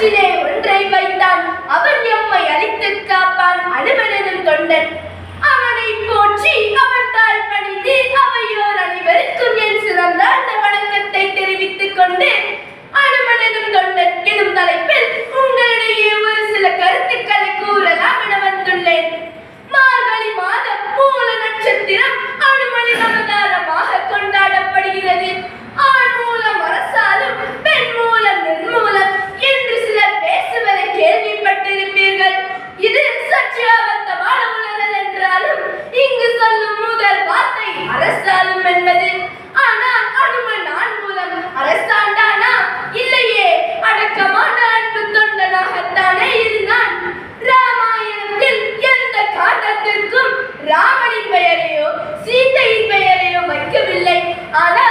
நெஞ்சிலே ஒன்றை வைத்தான், அவன் எம்மை அழித்து காப்பான் அனுமனனும் தொண்டன். அவனை போற்றி அவன் தாழ் பணிந்து அவையோர் அனைவருக்கும் என் சிறந்த வணக்கத்தை தெரிவித்துக் கொண்டு அனுமனனும் தொண்டன் எனும் தலைப்பில் உங்களிடையே ஒரு சில கருத்துக்களை கூறலாம் என வந்துள்ளேன். மார்கழி மாதம் மூல நட்சத்திரம் அனுமனின் அவதாரமாக கொண்டாடப்படுகிறது. ஆண் மூலம் அரசாலும் பெண் மூலம் நிர்மூலம் என்று சிலர் பேசுவதை கேள்விப்பட்டிருப்பீர்கள். இது சற்று அபத்தமான உணர்தல் என்றாலும் இங்கு சொல்லும் முதல் வார்த்தை அரசாலும் என்பது. ஆனால் அனுமன் ஆண் மூலம் அரசாண்டானா? இல்லையே, அடக்கமான அன்பு தொண்டனாகத்தானே இருந்தான். ராமாயணத்தில் எந்த காண்டத்திற்கும் ராமனின் பெயரையோ சீதையின் பெயரையோ வைக்கவில்லை. ஆனால்